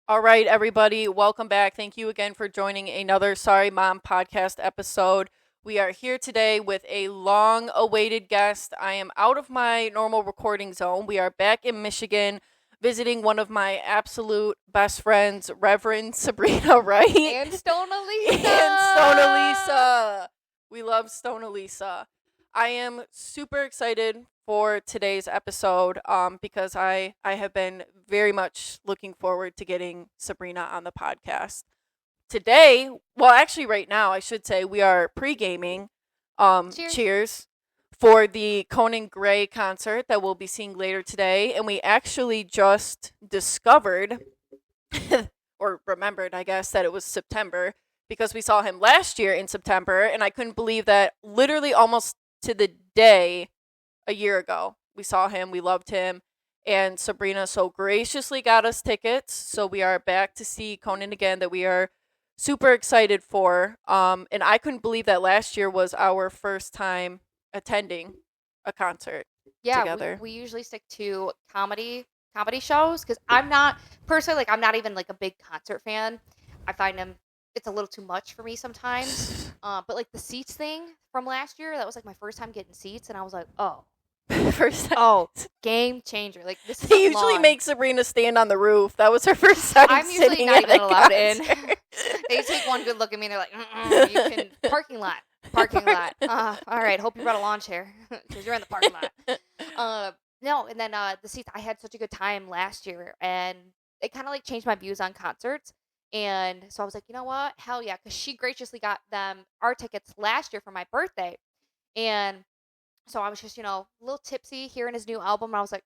All right, everybody, welcome back. Thank you again for joining another Sorry Mom podcast episode. We are here today with a long awaited guest. I am out of my normal recording zone. We are back in Michigan visiting one of my absolute best friends, Reverend Sabrina, right? And Stone Elisa. And Stone Elisa. We love Stone Elisa. I am super excited for today's episode because I have been very much looking forward to getting Sabrina on the podcast. Today, well, actually right now, I should say, we are pre-gaming. Cheers for the Conan Gray concert that we'll be seeing later today. And we actually just discovered, or remembered, I guess, that it was September because we saw him last year in September. And I couldn't believe that literally almost to the day a year ago. We saw him, we loved him, and Sabrina so graciously got us tickets. So we are back to see Conan again that we are super excited for. And I couldn't believe that last year was our first time attending a concert together. We usually stick to comedy shows because I'm not personally I'm not even like a big concert fan. I find it's a little too much for me sometimes. But like the seats thing from last year, that was like my first time getting seats, and I was like, First time. oh, game changer! Like this is They usually make Sabrina stand on the roof. That was her first time. I'm usually sitting not at even a allowed in. concert. They take one good look at me, and they're like, you can parking lot. All right, hope you brought a lawn chair because you're in the parking lot. No, and then the seats. I had such a good time last year, and it kind of like changed my views on concerts. And so I was like, you know what? Hell yeah, because she graciously got them our tickets last year for my birthday, and so I was just a little tipsy hearing his new album. And I was like,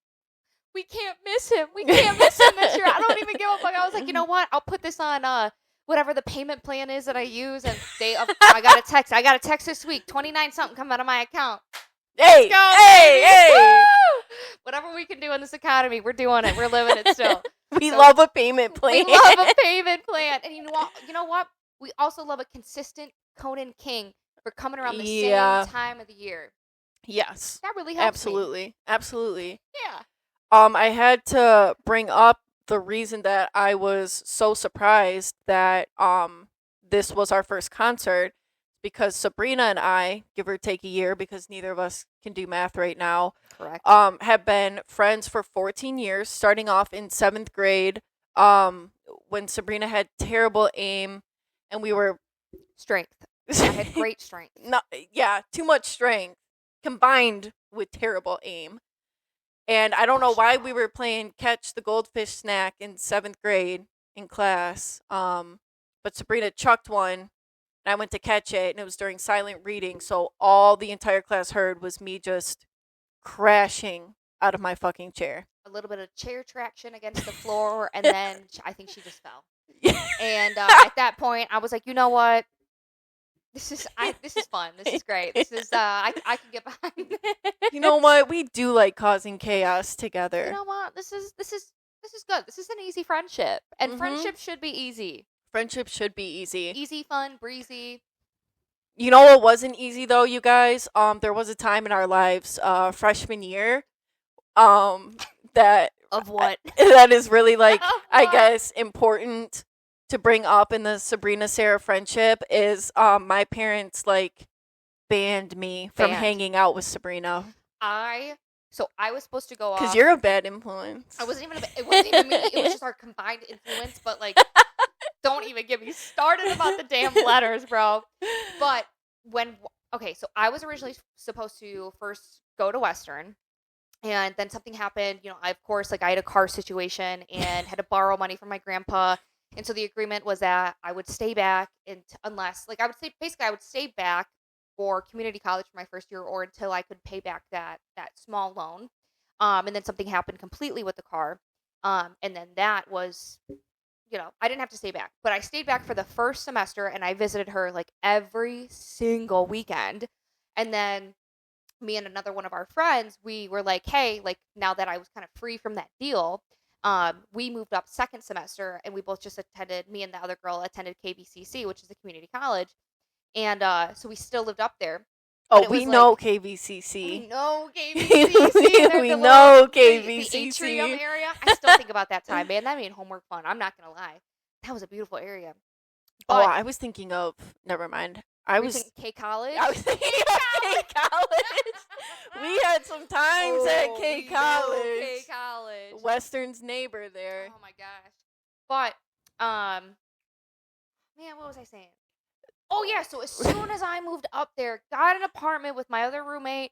we can't miss him. We can't miss him this year. I don't even give a fuck. I was like, you know what? I'll put this on whatever the payment plan is that I use. And I got a text this week. 29 something come out of my account. Hey, Let's go, hey. Woo! Whatever we can do in this economy, we're doing it. We're living it still. We love a payment plan. We love a payment plan. And you know what? We also love a consistent Conan King for coming around the same time of the year. Yes. That really helps Absolutely. me. Absolutely. Yeah. I had to bring up the reason that I was so surprised that this was our first concert because Sabrina and I, give or take a year because neither of us can do math right now, Correct. Have been friends for 14 years, starting off in 7th grade, when Sabrina had terrible aim and we were Strength. I had great strength. Too much strength combined with terrible aim. And I don't know why we were playing catch the goldfish snack in 7th grade in class. But Sabrina chucked one and I went to catch it and it was during silent reading. So all the entire class heard was me just crashing out of my fucking chair. A little bit of chair traction against the floor, and then I think she just fell. And at that point, I was like, you know what? This is fun. This is great. This is I can get behind it. You know what? We do like causing chaos together. You know what? This is good. This is an easy friendship, and friendship should be easy. Friendship should be easy. Easy, fun, breezy. You know what wasn't easy though, you guys? There was a time in our lives, freshman year, that Of what? that is really like I guess important to bring up in the Sabrina Sarah friendship is my parents like banned me from hanging out with Sabrina. So I was supposed to go off because you're a bad influence. It wasn't even me. It was just our combined influence. But like, don't even get me started about the damn letters, bro. But so I was originally supposed to first go to Western, and then something happened. I had a car situation and had to borrow money from my grandpa. And so the agreement was that I would stay back unless I would stay back for community college for my first year or until I could pay back that small loan. And then something happened completely with the car. And then that was, I didn't have to stay back, but I stayed back for the first semester and I visited her like every single weekend. And then me and another one of our friends, we were like, hey, like now that I was kind of free from that deal, we moved up second semester and we both just me and the other girl attended KBCC, which is a community college. And so we still lived up there. Oh, But we was know like, KVCC. we know KVCC. We know The KVCC. atrium area. I still think about that time, man. That made homework fun. I'm not gonna lie. That was a beautiful area. Oh, But I was thinking of. Never mind. were you thinking K College. I was thinking of K College. We had some times at K College. K College. Western's neighbor there. Oh my gosh. But man, what was I saying? Oh yeah, so as soon as I moved up there, got an apartment with my other roommate,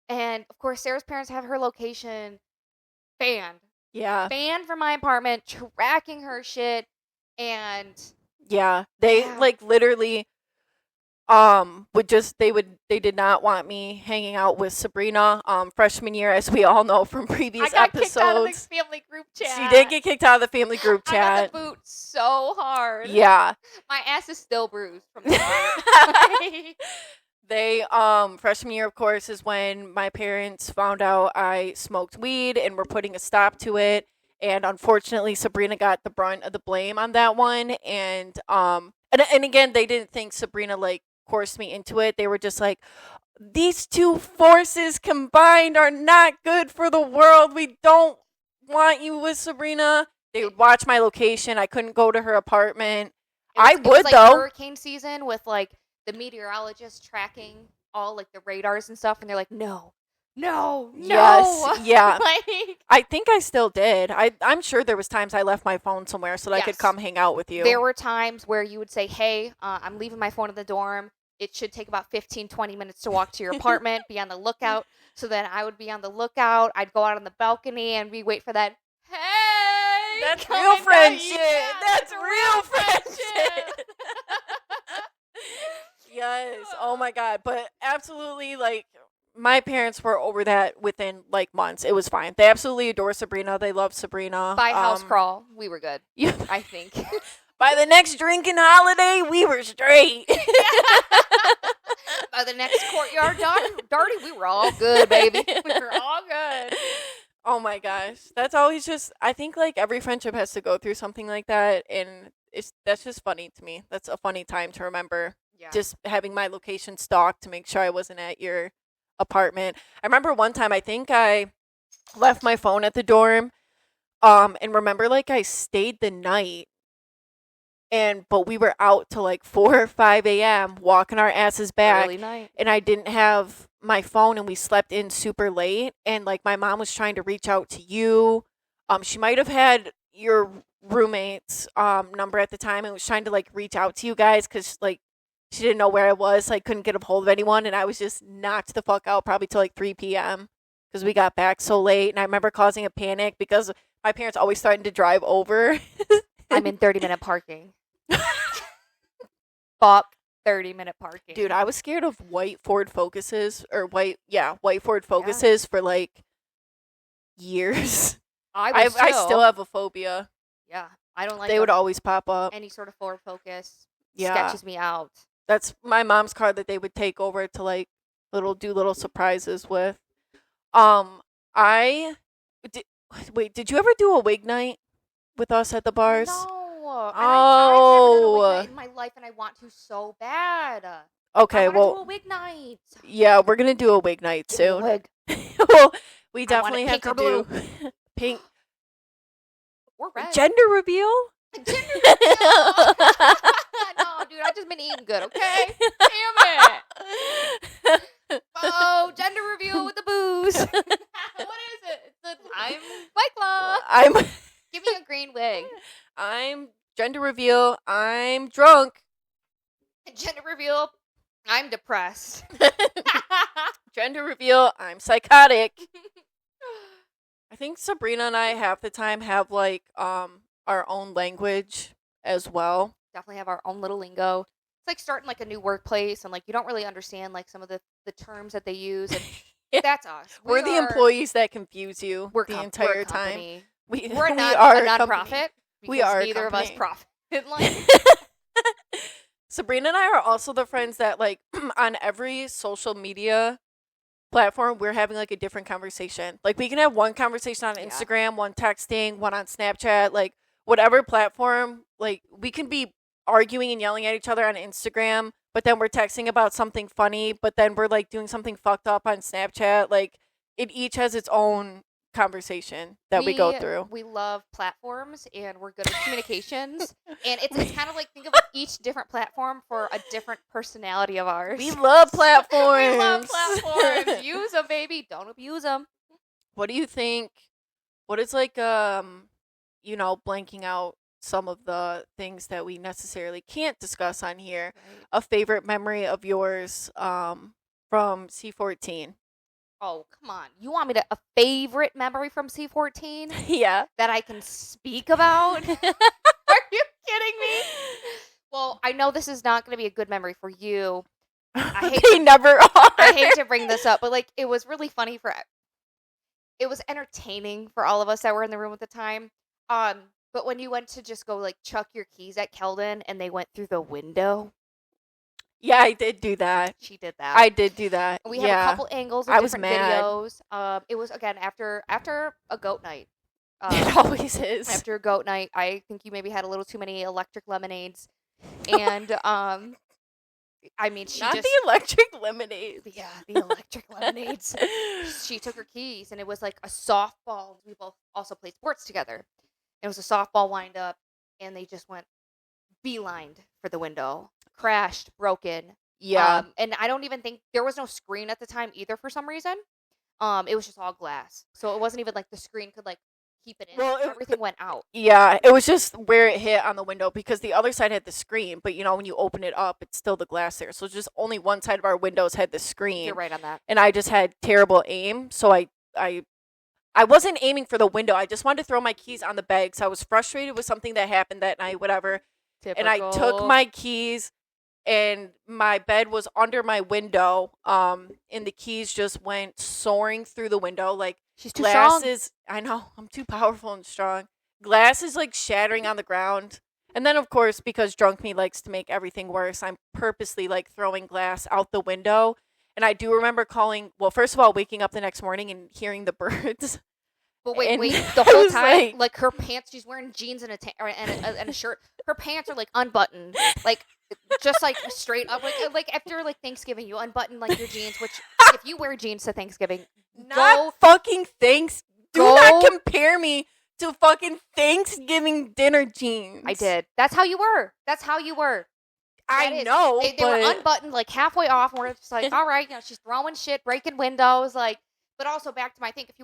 and of course Sarah's parents have her location banned. Yeah. Banned from my apartment, tracking her shit, and Yeah. They like literally they did not want me hanging out with Sabrina freshman year, as we all know from previous I got episodes. kicked out of the family group chat. She did get kicked out of the family group chat. I got the boot so hard. Yeah. My ass is still bruised from that. They freshman year, of course, is when my parents found out I smoked weed and were putting a stop to it. And unfortunately, Sabrina got the brunt of the blame on that one. And again, they didn't think Sabrina like forced me into it. They were just like, these two forces combined are not good for the world. We don't want you with Sabrina. They would watch my location. I couldn't go to her apartment. It was like though. Hurricane season with like the meteorologists tracking all like the radars and stuff, and they're like, no. Yes, yeah. Like, I think I still did. I'm sure there was times I left my phone somewhere so that I could Yes. come hang out with you. there were times where you would say, hey, I'm leaving my phone in the dorm. It should take about 15-20 minutes to walk to your apartment. Be on the lookout. So then I would be on the lookout. I'd go out on the balcony and we wait for that. Hey, That's coming real down- friendship. Yeah, That's real friendship. Yes. Oh my God. But absolutely, like, my parents were over that within like months. It was fine. They absolutely adore Sabrina. They love Sabrina. By house crawl, we were good. Yeah. I think. By the next drinking holiday, we were straight. By the next courtyard darty, we were all good, baby. We were all good. Oh my gosh. That's always just, I think like every friendship has to go through something like that. And that's just funny to me. That's a funny time to remember. Yeah. Just having my location stalked to make sure I wasn't at your apartment. I remember one time I think I left my phone at the dorm. And remember like I stayed the night. But we were out till like 4 or 5 a.m. walking our asses back. Early night. And I didn't have my phone and we slept in super late. And like my mom was trying to reach out to you. She might have had your roommate's number at the time and was trying to like reach out to you guys because like she didn't know where I was. Like couldn't get a hold of anyone. And I was just knocked the fuck out probably till like 3 p.m. because we got back so late. And I remember causing a panic because my parents always starting to drive over. I'm in 30-minute parking. Fuck 30-minute parking. Dude, I was scared of white Ford Focuses white Ford Focuses for like years. I still have a phobia. Yeah, I don't like. They would always pop up. any sort of Ford Focus. Yeah. Sketches me out. That's my mom's car that they would take over to like do little surprises with. Did you ever do a wig night with us at the bars? No. Oh. I've never done a wig night in my life, and I want to so bad. Okay, I wanna do a well, wig night. yeah, we're gonna do a wig night Give me a soon. wig. Well, we I want it definitely have pink to or blue. do pink Or red. gender reveal. Gender reveal. No, dude, I just been eating good. Okay. Damn it. Oh, gender reveal with the booze. What is it? I'm White Claw. I'm Give me a green wig. I'm gender reveal. I'm drunk. Gender reveal. I'm depressed. Gender reveal. I'm psychotic. I think Sabrina and I half the time have like our own language as well. Definitely have our own little lingo. It's like starting like a new workplace, and like you don't really understand like some of the terms that they use. And Yeah. that's us. We're the employees that confuse you We're the entire time. company. We're We're we not are a company. nonprofit. We because are a neither of us company. profit. Like, Sabrina and I are also the friends that like on every social media platform we're having like a different conversation. Like we can have one conversation on Yeah. Instagram, one texting, one on Snapchat, like whatever platform, like we can be arguing and yelling at each other on Instagram, but then we're texting about something funny, but then we're like doing something fucked up on Snapchat. Like it each has its own conversation that we go through. We love platforms and we're good at communications. And it's kind of like think of like each different platform for a different personality of ours. We love platforms. We love platforms. Use them, baby. Don't abuse them. What do you think? What is like blanking out some of the things that we necessarily can't discuss on here. Right. A favorite memory of yours from C14. Oh, come on. You want me to a favorite memory from C14 Yeah. that I can speak about? Are you kidding me? Well, I know this is not going to be a good memory for you. They never are. I hate to bring this up, but like it was really funny it was entertaining for all of us that were in the room at the time. But when you went to just go like chuck your keys at Keldon and they went through the window. Yeah, I did do that. She did that. I did do that. We had a couple angles of different videos. It was again after a goat night. It always is. After a goat night, I think you maybe had a little too many electric lemonades, and I mean not the electric lemonades. Yeah, the electric lemonades. She took her keys, and it was like a softball. We both also played sports together. It was a softball wind up, and they just went beelined for the window. Crashed, broken. Yeah. And I don't even think there was no screen at the time either for some reason. It was just all glass. So it wasn't even like the screen could like keep it in. Well, everything went out. Yeah, it was just where it hit on the window because the other side had the screen, but when you open it up, it's still the glass there. So just only one side of our windows had the screen. You're right on that. And I just had terrible aim, so I wasn't aiming for the window. I just wanted to throw my keys on the bed because I was frustrated with something that happened that night, whatever. Typical. And I took my keys, and my bed was under my window, and the keys just went soaring through the window. Like, she's too glass strong. I know, I'm too powerful and strong. Glass is like shattering on the ground. And then, of course, because drunk me likes to make everything worse, I'm purposely like throwing glass out the window. And I do remember first of all, waking up the next morning and hearing the birds. But wait, the whole time, like her pants, she's wearing jeans and a shirt. Her pants are like unbuttoned, like just like straight up, like after like Thanksgiving, you unbutton like your jeans. Which if you wear jeans to Thanksgiving, fucking thanks. Do not compare me to fucking Thanksgiving dinner jeans. I did. That's how you were. I know. They were unbuttoned, like halfway off, and we're just like, all right, she's throwing shit, breaking windows, like. But also back to my thing, if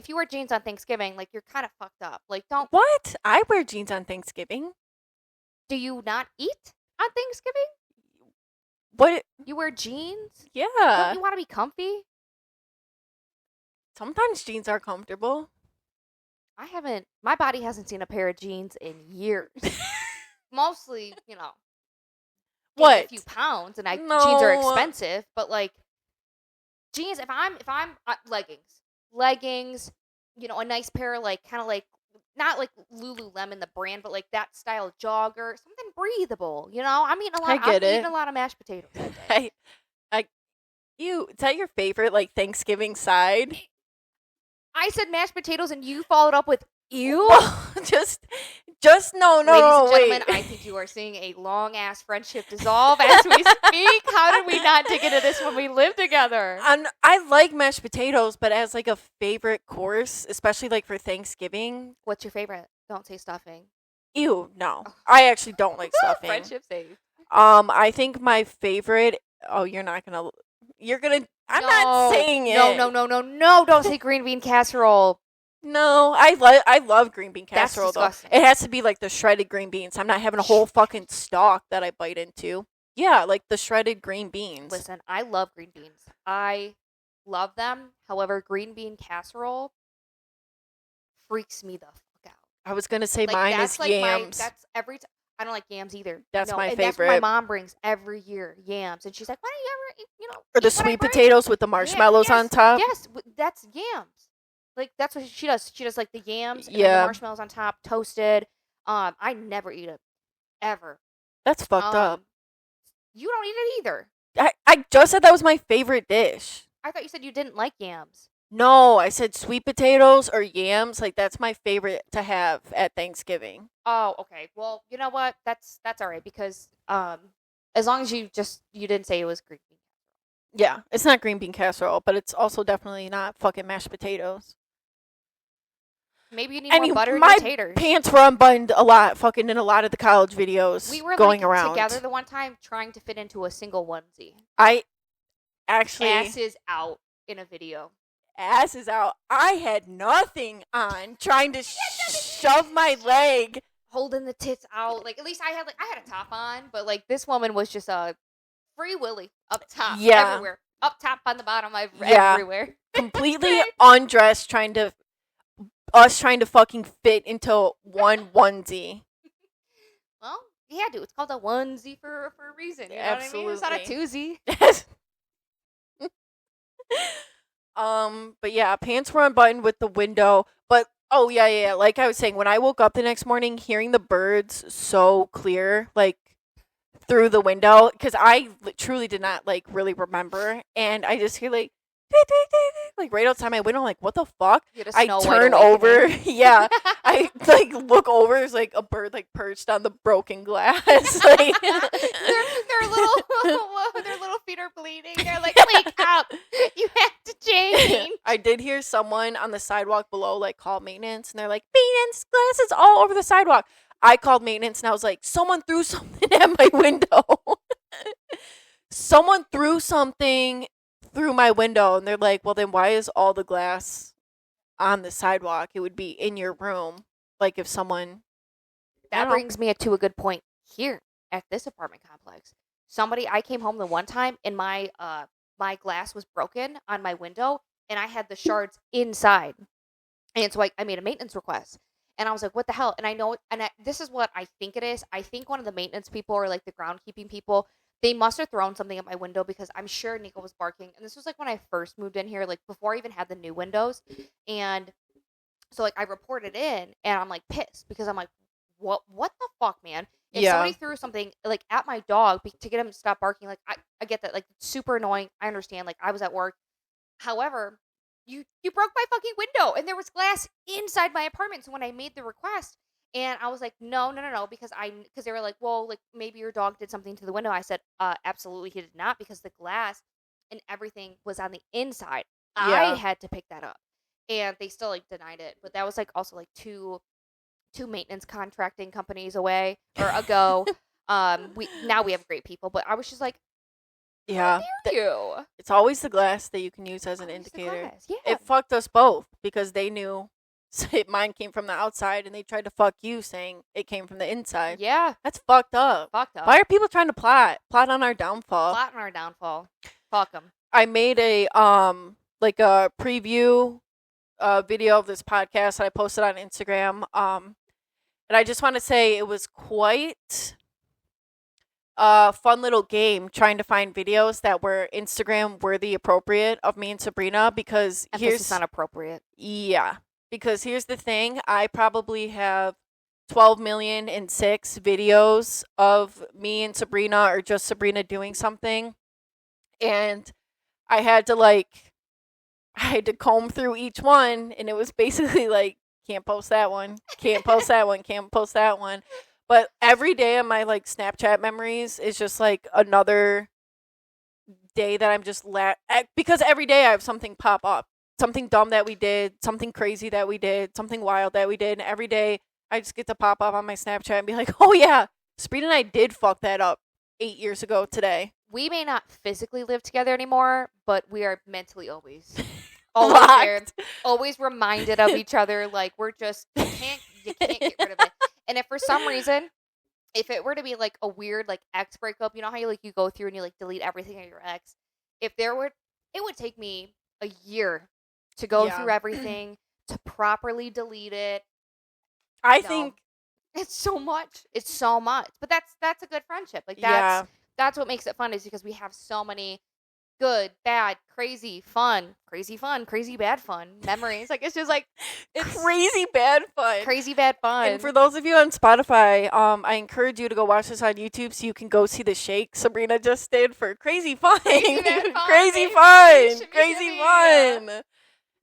you wear jeans on Thanksgiving, like you're kind of fucked up. Like don't. What? I wear jeans on Thanksgiving. Do you not eat on Thanksgiving? What? You wear jeans? Yeah. Don't you want to be comfy? Sometimes jeans are comfortable. My body hasn't seen a pair of jeans in years. Mostly, what? A few pounds, and jeans are expensive, but like. Jeans, if I'm leggings, a nice pair of like kind of like not like Lululemon the brand, but like that style jogger, something breathable. I'm eating a lot. I'm eating a lot of mashed potatoes that day. Is that your favorite like Thanksgiving side? I said mashed potatoes, and you followed up with ew. just no. Ladies and gentlemen, I think you are seeing a long ass friendship dissolve as we speak. How did we not dig into this when we lived together? I like mashed potatoes, but as like a favorite course, especially like for Thanksgiving. What's your favorite? Don't say stuffing. Ew, no. I actually don't like stuffing. Friendship safe. I think my favorite. Oh, I'm not saying it. No. Don't say green bean casserole. No, I love green bean casserole though. Disgusting. It has to be like the shredded green beans. I'm not having a whole fucking stalk that I bite into. Yeah, like the shredded green beans. Listen, I love green beans. I love them. However, green bean casserole freaks me the fuck out. I was gonna say mine is like yams. That's every time. I don't like yams either. That's my favorite. That's what my mom brings every year, yams. And she's like, why don't you ever, or the sweet potatoes with the marshmallows on top? Yes, that's yams. Like, that's what she does. She does, like, the yams and the marshmallows on top, toasted. I never eat it. Ever. That's fucked up. You don't eat it either. I just said that was my favorite dish. I thought you said you didn't like yams. No, I said sweet potatoes or yams. Like, that's my favorite to have at Thanksgiving. Oh, okay. Well, you know what? That's all right because As long as you didn't say it was green bean. Yeah, it's not green bean casserole, but it's also definitely not fucking mashed potatoes. Maybe you need more butter in my your taters. pants were unbuttoned a lot, fucking in a lot of the college videos. We were going like around together the one time trying to fit into a single onesie. I actually Asses out in a video. Ass is out. I had nothing on, trying to shove my leg, holding the tits out. Like at least I had a top on, but like this woman was just a free willy up top, everywhere, up top on the bottom, everywhere, completely undressed, trying to fucking fit into one onesie. Well, yeah, dude, it's called a onesie for a reason. You know Absolutely. what I mean? It's not a twosie. But yeah, pants were unbuttoned with the window. But oh yeah. Like I was saying, when I woke up the next morning, hearing the birds so clear, like through the window, because I truly did not like really remember, and I just hear like right outside my window, like what the fuck? I turn over, yeah. I like look over, there's like a bird like perched on the broken glass. Like their little feet are bleeding. They're like, wake up, you have to change. I did hear someone on the sidewalk below like call maintenance, and they're like, maintenance, glass is all over the sidewalk. I called maintenance and I was like, someone threw something at my window. Someone threw something through my window, and they're like, well, then why is all the glass on the sidewalk? It would be in your room. Like if someone... That brings me to a good point here at this apartment complex. I came home the one time and my glass was broken on my window and I had the shards inside. And so I made a maintenance request. And I was like, what the hell? And I know, this is what I think it is. I think one of the maintenance people or like the groundkeeping people, they must have thrown something at my window because I'm sure Nico was barking. And this was like when I first moved in here, like before I even had the new windows. And so like I reported in and I'm like pissed because I'm like, what the fuck, man? If somebody threw something like at my dog to get him to stop barking, like I get that, like it's super annoying. I understand, like I was at work. However, you broke my fucking window and there was glass inside my apartment. So when I made the request and I was like, no, because they were like, well, like maybe your dog did something to the window. I said, absolutely he did not, because the glass and everything was on the inside. I had to pick that up. And they still like denied it. But that was like also like two maintenance contracting companies ago. We have great people, but I was just like, how dare you? It's always the glass that you can use as an indicator. Yeah. It fucked us both because they knew mine came from the outside and they tried to fuck you saying it came from the inside. Yeah. That's fucked up. Why are people trying to plot on our downfall? Fuck them. I made a like a preview video of this podcast that I posted on Instagram. And I just want to say it was quite a fun little game trying to find videos that were Instagram worthy appropriate of me and Sabrina, because here's not appropriate. Yeah. Because here's the thing, I probably have 12,000,006 videos of me and Sabrina or just Sabrina doing something. And I had to comb through each one, and it was basically like, can't post that one, can't post that one, can't post that one. But every day of my like Snapchat memories is just like another day that I'm just because every day I have something pop up, something dumb that we did, something crazy that we did, something wild that we did, and every day I just get to pop up on my Snapchat and be like, oh yeah, Sabrina and I did fuck that up 8 years ago today. We may not physically live together anymore, but we are mentally always there, always reminded of each other. Like we're just you can't get rid of it. And if for some reason, if it were to be like a weird like ex breakup, you know how you go through and you like delete everything of your ex. It would take me a year to go through everything to properly delete it. I think it's so much. But that's a good friendship. Like that's what makes it fun, is because we have so many good, bad, crazy, bad fun memories. Like it's just like it's crazy bad fun. And for those of you on Spotify, I encourage you to go watch this on YouTube so you can go see the shake Sabrina just did for crazy fun. Crazy fun.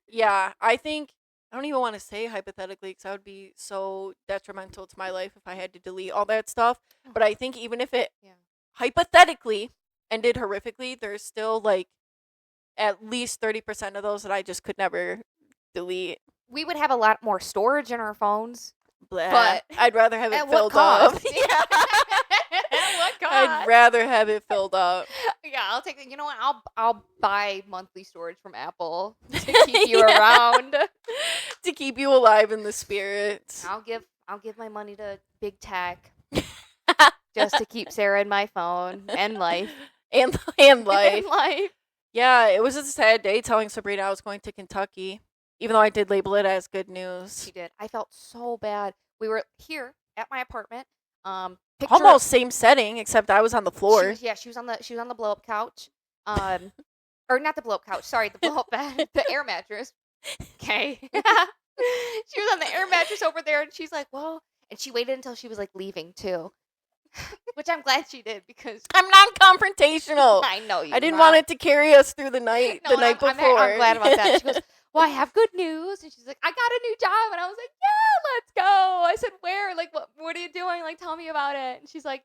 Yeah, I think I don't even want to say hypothetically because that would be so detrimental to my life if I had to delete all that stuff. But I think even if it hypothetically ended horrifically, there's still like at least 30% of those that I just could never delete. We would have a lot more storage in our phones. Blah. But I'd rather have it at filled what up. cost? At what cost? I'd rather have it filled up. Yeah, I'll take it. You know what? I'll buy monthly storage from Apple to keep you around. To keep you alive in the spirit. I'll give my money to big tech just to keep Sarah in my phone and life. And life. And life. Yeah, it was a sad day telling Sabrina I was going to Kentucky, even though I did label it as good news. She did. I felt so bad. We were here at my apartment. Almost same setting, except I was on the floor. She was on the blow up couch. Or not the blow up couch. Sorry, the blow up bed, the air mattress. Okay. She was on the air mattress over there, and she's like, "Whoa!" And she waited until she was like leaving too, which I'm glad she did because I'm non-confrontational. I know you. I didn't want it to carry us through the night. No, the night before. I'm glad about that. She goes, "Well, I have good news," and she's like, "I got a new job," and I was like, "Yeah, let's go." I said, "Where? Like, what are you doing? Like, tell me about it." And she's like,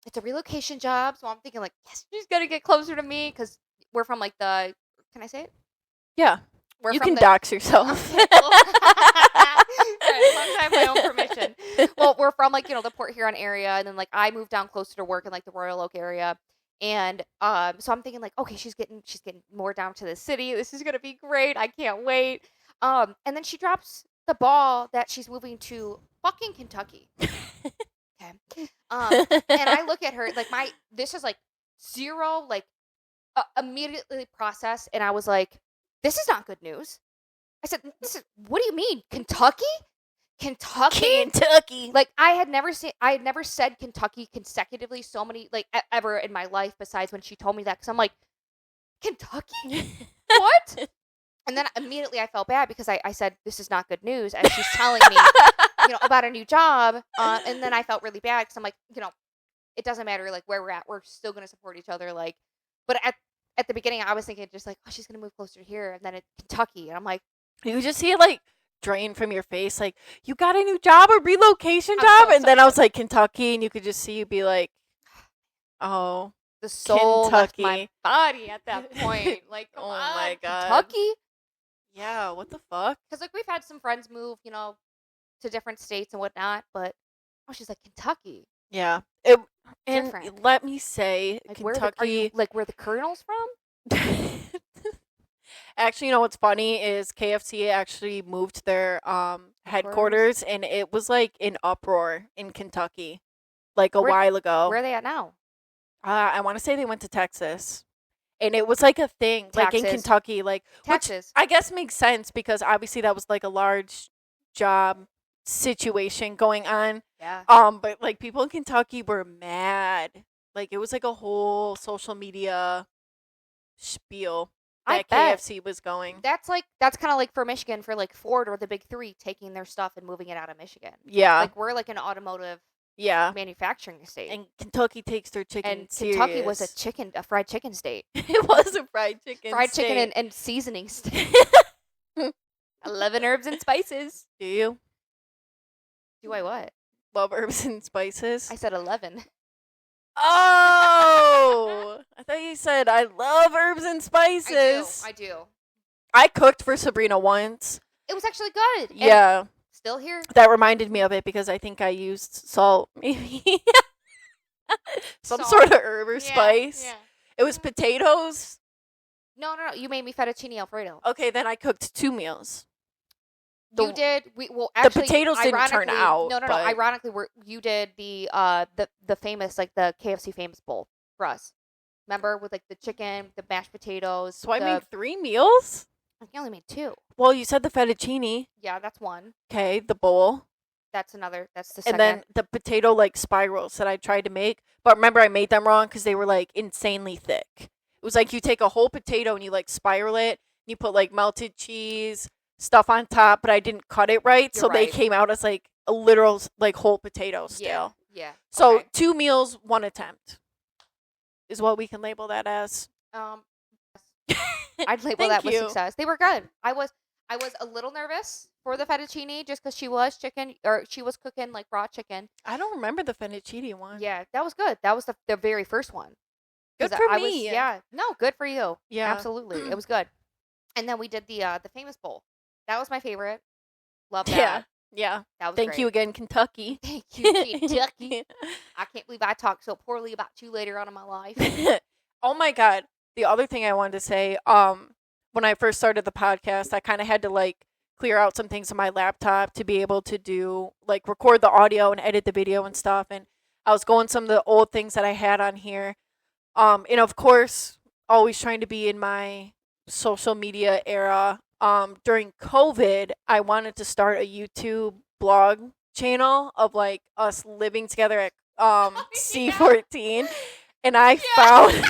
"It's a relocation job." So I'm thinking like, yes, she's gonna get closer to me because we're from like the. Can I say it? Yeah. We're you from can the, dox yourself. Okay, well, as long as I have my own permission. Well, we're from like the Port Huron area, and then like I moved down closer to work in like the Royal Oak area, and so I'm thinking like, okay, she's getting more down to the city. This is gonna be great. I can't wait. And then she drops the ball that she's moving to fucking Kentucky. Okay. And I look at her like this is like zero like immediately process, and I was like, this is not good news. I said, what do you mean? Kentucky? Like I had never said Kentucky consecutively so many like ever in my life besides when she told me that, because I'm like, Kentucky? What? And then immediately I felt bad because I said this is not good news as she's telling me about a new job, and then I felt really bad because I'm like, it doesn't matter like where we're at, we're still going to support each other, like, but at the beginning, I was thinking just like, oh, she's going to move closer here. And then it's Kentucky. And I'm like. You just see it like drain from your face. Like, you got a new job, a relocation job? So and then I was like, Kentucky. And you could just see you be like, oh, the soul Kentucky. left my body at that point. Like, oh my God. Kentucky? Yeah, what the fuck? Because like we've had some friends move, to different states and whatnot. But, she's like, Kentucky. Yeah. And different. let me say, like, Kentucky. Where the Colonel's from? Actually, what's funny is KFC actually moved their headquarters, and it was like an uproar in Kentucky, like a while ago. Where are they at now? I want to say they went to Texas, and it was like a thing, like in Kentucky, like Texas. Which I guess makes sense because obviously that was like a large job situation going on. Yeah. But like people in Kentucky were mad. Like it was like a whole social media spiel that KFC was going. That's kind of like for Michigan, for like Ford or the big three taking their stuff and moving it out of Michigan. Yeah. Like we're like an automotive manufacturing state. And Kentucky takes their chicken and serious. Kentucky was a fried chicken state. It was a fried chicken chicken and seasoning state. 11 herbs and spices. Do you? Do I what? Love herbs and spices? I said 11. Oh! I thought you said I love herbs and spices. I do. I cooked for Sabrina once. It was actually good. Yeah. And still here. That reminded me of it because I think I used salt, maybe. Some sort of herb or spice. Yeah. It was potatoes. No. You made me fettuccine Alfredo. Okay, then I cooked 2 meals. You did. Actually, the potatoes didn't turn out. No. Ironically, you did the famous, like the KFC famous bowl for us. Remember, with like the chicken, the mashed potatoes. So I made 3 meals. I only made 2. Well, you said the fettuccine. Yeah, that's one. Okay, the bowl. That's another. That's the second. And then the potato like spirals that I tried to make, but remember I made them wrong because they were like insanely thick. It was like you take a whole potato and you like spiral it. And you put like melted cheese stuff on top, but I didn't cut it right, so they came out as like a literal like whole potato still. Yeah. So 2 meals, 1 attempt is what we can label that as. I'd label that with success. They were good. I was a little nervous for the fettuccine just because she was cooking like raw chicken. I don't remember the fettuccine one. Yeah, that was good. That was the very first one. Good 'Cause for I me. Was, yeah, no, good for you. Yeah. Absolutely, it was good. And then we did the famous bowl. That was my favorite. Love that. Yeah. Yeah. That was Thank great. you again, Kentucky. Thank you, Kentucky. I can't believe I talked so poorly about you later on in my life. Oh my God. The other thing I wanted to say, when I first started the podcast, I kind of had to like clear out some things on my laptop to be able to do like record the audio and edit the video and stuff. And I was going some of the old things that I had on here. And of course, always trying to be in my social media era. During COVID, I wanted to start a YouTube blog channel of like us living together at C14, and I found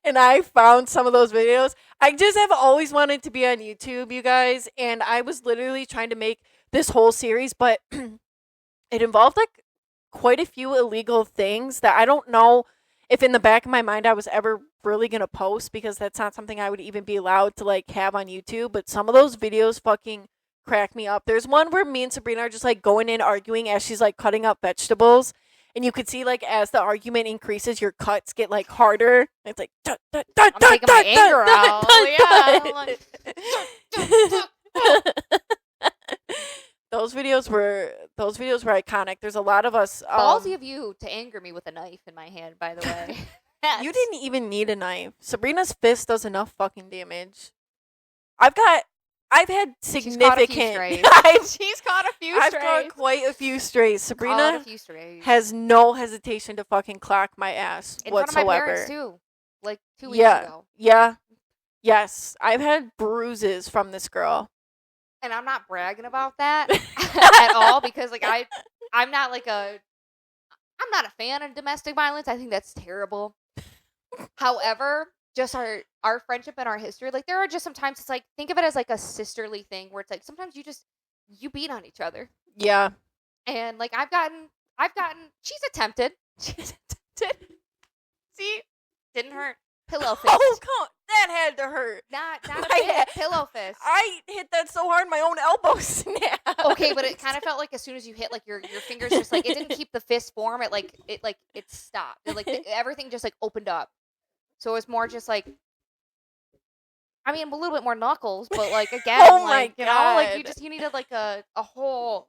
and I found some of those videos. I just have always wanted to be on YouTube, you guys, and I was literally trying to make this whole series, but it involved like quite a few illegal things that I don't know if in the back of my mind I was ever really going to post, because that's not something I would even be allowed to like have on YouTube. But some of those videos fucking crack me up. There's one where me and Sabrina are just like going in arguing as she's like cutting up vegetables. And you could see like as the argument increases, your cuts get like harder. It's like I'm taking my anger out. Those videos were iconic. There's a lot of us. Ballsy of you to anger me with a knife in my hand, by the way. You didn't even need a knife. Sabrina's fist does enough fucking damage. I've had significant. She's caught a few strays. I've caught quite a few strays. Sabrina caught a few strays. has no hesitation to fucking clock my ass in whatsoever. front of my parents too. Like 2 weeks ago. Yeah. Yes. I've had bruises from this girl. And I'm not bragging about that at all, because like I'm not a fan of domestic violence. I think that's terrible. However, just our friendship and our history, like there are just sometimes it's like, think of it as like a sisterly thing where it's like sometimes you beat on each other. Yeah. And like I've gotten she's attempted. See? Didn't hurt. Pillow fist. Oh, come on. That had to hurt. Not a bit. Pillow fist. I hit that so hard my own elbow snapped. Okay, but it kind of felt like as soon as you hit, like your fingers just like, it didn't keep the fist form. It stopped. Everything just like opened up. So it was more just like, I mean, a little bit more knuckles, but like again, oh like my you know, God. like you needed like a hole,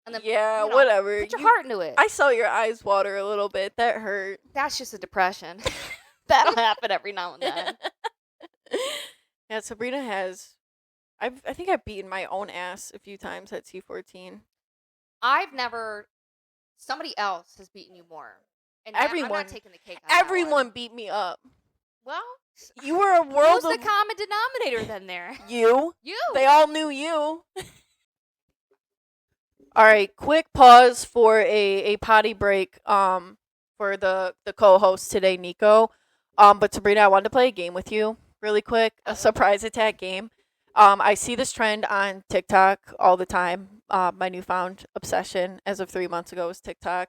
and then whatever. Put your heart into it. I saw your eyes water a little bit. That hurt. That's just a depression. That'll happen every now and then. Yeah, Sabrina has. I think I've beaten my own ass a few times at C14. I've never. Somebody else has beaten you more. And I'm not taking the cake. Everyone beat me up. Well, you were a world. Who's the common denominator then? There. You. You. They all knew you. All right, quick pause for a potty break. For the co-host today, Nico. But Sabrina, I wanted to play a game with you really quick, a surprise attack game. I see this trend on TikTok all the time. My newfound obsession as of 3 months ago is TikTok.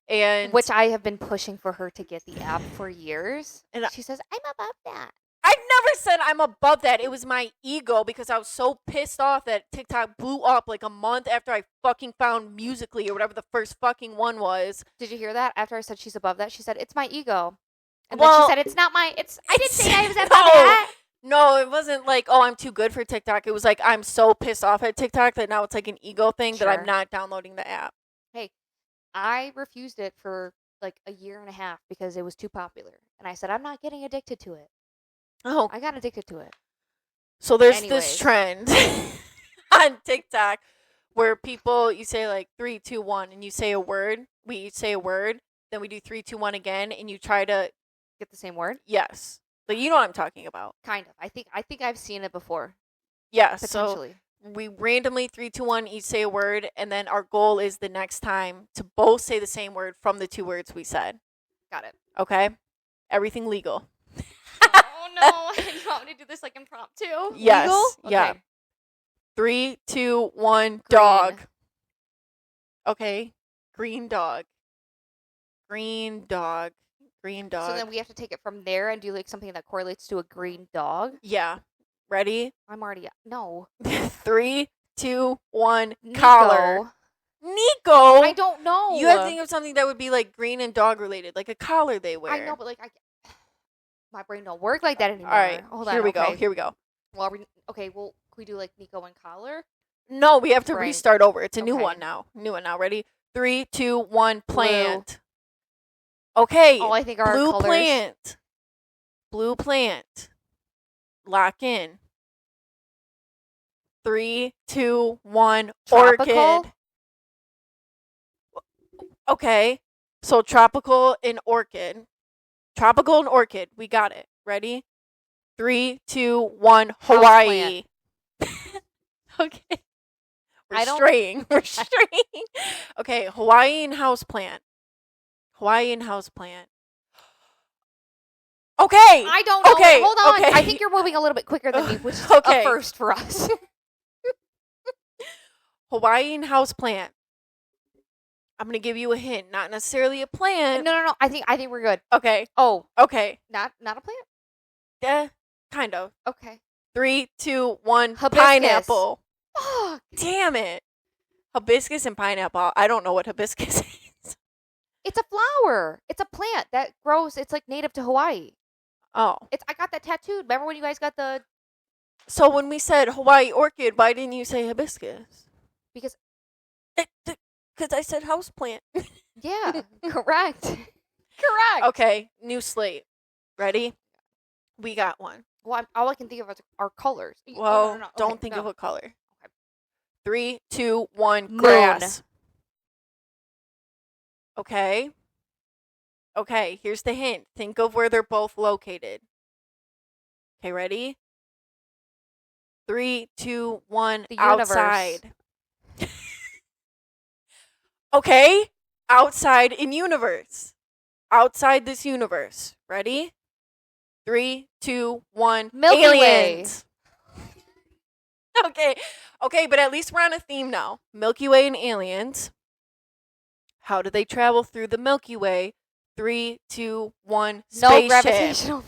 And which I have been pushing for her to get the app for years. And she says, I'm above that. I never said I'm above that. It was my ego because I was so pissed off that TikTok blew up like a month after I fucking found Musical.ly or whatever the first fucking one was. Did you hear that? After I said she's above that, she said, it's my ego. And then she said, it's not my, I didn't say I was above that. No, it wasn't like, oh, I'm too good for TikTok. It was like, I'm so pissed off at TikTok that now it's like an ego thing that I'm not downloading the app. Hey, I refused it for like a year and a half because it was too popular. And I said, I'm not getting addicted to it. Oh. I got addicted to it. So there's this trend on TikTok where people, you say like 3, 2, 1, and you say a word. We each say a word. Then we do 3, 2, 1 again, and you try to get the same word. Yes. Like, you know what I'm talking about. Kind of. I think I've seen it before. Yes. Potentially. So we randomly 3, 2, 1 each say a word, and then our goal is the next time to both say the same word from the 2 words we said. Got it. Okay? Everything legal. Oh no! You want me to do this like impromptu? Yes. Legal? Okay. Yeah. 3, 2, 1. Dog. Okay. Green dog. Green dog. Green dog. So then we have to take it from there and do like something that correlates to a green dog. Yeah. Ready? I'm already no. 3, 2, 1. Nico. Collar. Nico. I don't know. You have to think of something that would be like green and dog related, like a collar they wear. I know, but like my brain don't work like that anymore. All right, Hold on. here we go. Okay. Here we go. Well, can we do like Nico and collar? No, we have to Right. restart over. It's a new Okay. one now. New one now. Ready? 3, 2, 1. Plant. Okay. All I think are blue colors. plant. Blue plant. Lock in. 3, 2, 1. Tropical? Orchid. Okay. So tropical and orchid. Tropical and orchid. We got it. Ready? 3, 2, 1. Hawaii. Okay. We're straying. We're straying. Okay. Hawaiian houseplant. Hawaiian houseplant. Okay. I don't know. Okay. Hold on. Okay. I think you're moving a little bit quicker than me, which is Okay. a first for us. Hawaiian houseplant. I'm gonna give you a hint. Not necessarily a plant. No. I think we're good. Okay. Oh, Okay. not a plant. Kind of. Okay. 3, 2, 1. Hibiscus. Pineapple. Fuck. Damn it. Hibiscus and pineapple. I don't know what hibiscus is. It's a flower. It's a plant that grows. It's like native to Hawaii. Oh. I got that tattooed. Remember when you guys got the So when we said Hawaii orchid, why didn't you say hibiscus? because Because I said houseplant. yeah, correct. Correct. Okay, new slate. Ready? We got one. Well, all I can think of are colors. Well, No. don't Okay, think no. of a color. Okay. 3, 2, 1. Moon. Grass. Okay. Okay, here's the hint. Think of where they're both located. Okay, ready? 3, 2, 1. The universe. Outside. Okay, outside in universe. Outside this universe. Ready? 3, 2, 1. Milky Aliens. Okay, but at least we're on a theme now. Milky Way and aliens. How do they travel through the Milky Way? 3, 2, 1. No Spaceship. gravitational.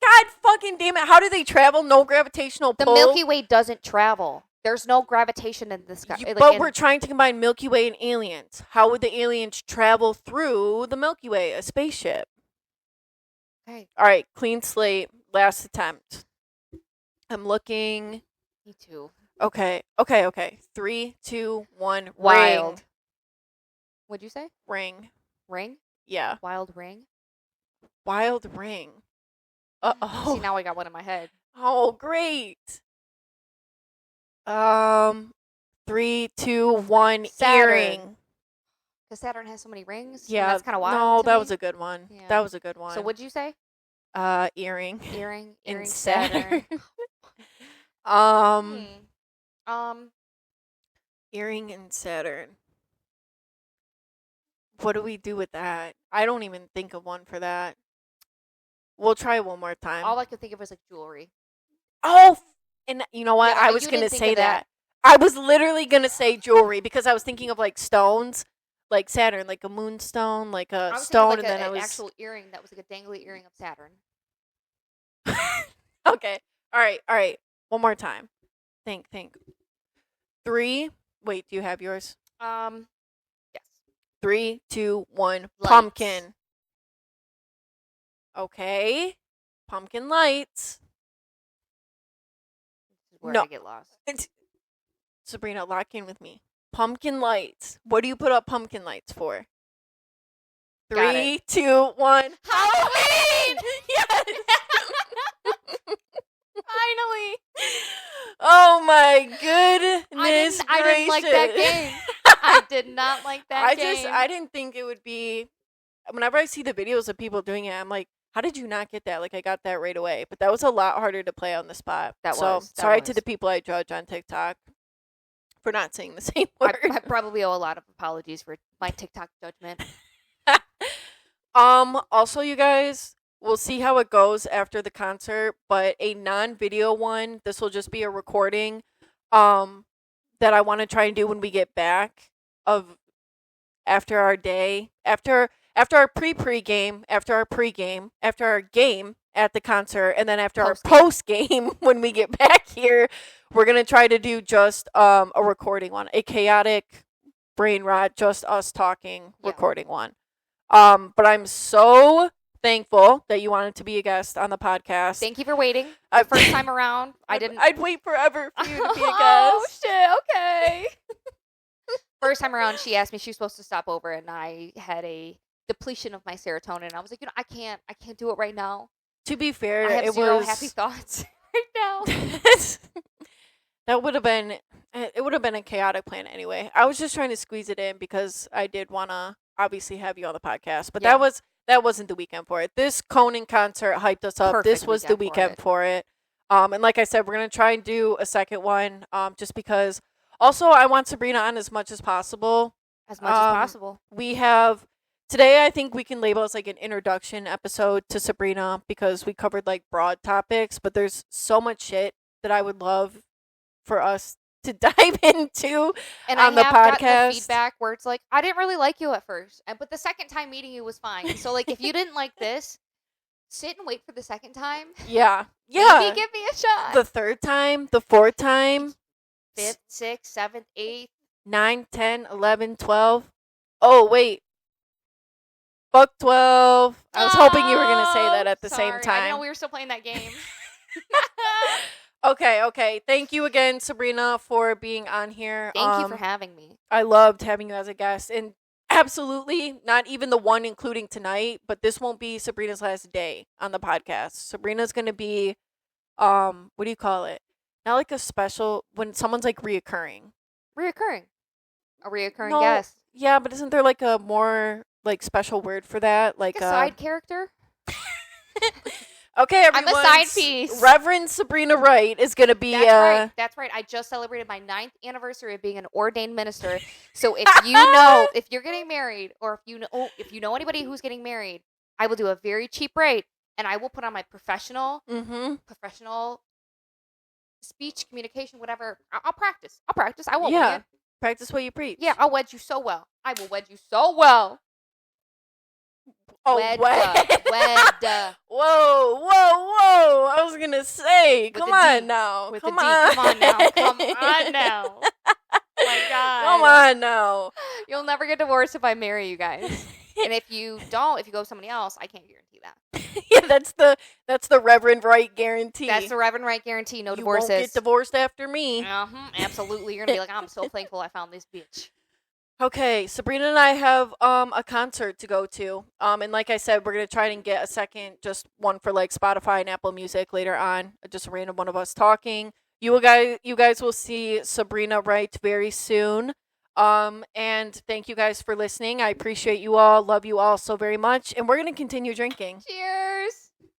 God fucking damn it! How do they travel? No gravitational The pull. Milky Way doesn't travel. There's no gravitation in the sky. But we're trying to combine Milky Way and aliens. How would the aliens travel through the Milky Way? A spaceship. Okay. All right, clean slate. Last attempt. I'm looking. Me too. Okay. 3, 2, 1. Wild. Ring. What'd you say? Ring. Ring? Yeah. Wild ring? Wild ring. See, now I got one in my head. Oh, great. 3, 2, 1. Saturn. Earring. Because Saturn has so many rings. Yeah, That's kind of wild. No, to that me. was a good one. Yeah. That was a good one. So what'd you say? Earring. Earring. In Saturn. Earring and Saturn. What do we do with that? I don't even think of one for that. We'll try one more time. All I could think of was like jewelry. Oh, and you know what? Yeah, I but was you going to didn't think say of that. I was literally going to say jewelry because I was thinking of like stones, like Saturn, like a moonstone, like a I was stone, thinking and like then I an was actual earring that was like a dangly earring of Saturn. Okay. All right. One more time. Think. 3. Wait, do you have yours? Yes. 3, 2, 1. Lights. Pumpkin. Okay. Pumpkin lights. This is where No. I get lost. Sabrina, lock in with me. Pumpkin lights. What do you put up pumpkin lights for? Got 3, 2, 1. Halloween! Yes. Finally. Oh my goodness I didn't like that gracious. game. I did not like that game. I didn't think it would be. Whenever I see the videos of people doing it, I'm like, how did you not get that? Like, I got that right away. But that was a lot harder to play on the spot. That so, was. sorry to the people I judge on TikTok for not saying the same I word. probably owe a lot of apologies for my TikTok judgment. Also, you guys, we'll see how it goes after the concert, but a non-video one, this will just be a recording, that I want to try and do when we get back of after our day, after our pre-game, after our pregame, after our game, at the concert, and then after Post-game. our post game, when we get back here, we're gonna try to do just a recording one, a chaotic brain rot, just us talking recording one. But I'm so thankful that you wanted to be a guest on the podcast. Thank you for waiting. The first time around, I didn't. I'd wait forever for you to be a guest. Oh shit! Okay. First time around, she asked me she was supposed to stop over, and I had a depletion of my serotonin. I was like, I can't do it right now. To be fair, I have it zero was happy thoughts right now. That would have been. It would have been a chaotic plan anyway. I was just trying to squeeze it in because I did want to obviously have you on the podcast, but that wasn't the weekend for it. This Conan concert hyped us up. This was the weekend for it. And like I said, we're gonna try and do a second one. Just because. Also, I want Sabrina on as much as possible. As much as possible. We have today. I think we can label as like an introduction episode to Sabrina because we covered like broad topics, but there's so much shit that I would love for us to dive into and on the podcast. Gotten the feedback where it's like, I didn't really like you at first, but the second time meeting you was fine. So like, if you didn't like this, sit and wait for the second time. Yeah. Maybe give me a shot. The third time, the fourth time, 5th, 6th, 7th, 8th, 9, 10, 11, 12. Oh wait. Fuck 12. I was hoping you were going to say that at the same time. I know we were still playing that game. Okay. Thank you again, Sabrina, for being on here. Thank you for having me. I loved having you as a guest. And absolutely, not even the one including tonight, but this won't be Sabrina's last day on the podcast. Sabrina's going to be, what do you call it? Not like a special, when someone's like reoccurring. A reoccurring guest. Yeah, but isn't there like a more like special word for that? Like a side character? Okay, everyone. I'm a side piece. Reverend Sabrina Wright is going to be... That's right. I just celebrated my 9th anniversary of being an ordained minister. So if you know, if you're getting married, or if you know anybody who's getting married, I will do a very cheap rate, and I will put on my professional speech, communication, whatever. I'll practice. I won't win. Practice what you preach. Yeah, I'll wed you so well. I will wed you so well. Oh, wed. Whoa. I was going to say, come on now. Come on now. My God. Come on now. You'll never get divorced if I marry you guys. And if you don't, if you go with somebody else, I can't guarantee that. Yeah, that's the Reverend Wright guarantee. That's the Reverend Wright guarantee. No divorces. You won't get divorced after me. Absolutely. You're going to be like, I'm so thankful I found this bitch. Okay, Sabrina and I have a concert to go to. And like I said, we're going to try and get a second, just one for like Spotify and Apple Music later on. Just a random one of us talking. You guys will see Sabrina Wright very soon. And thank you guys for listening. I appreciate you all. Love you all so very much. And we're going to continue drinking. Cheers.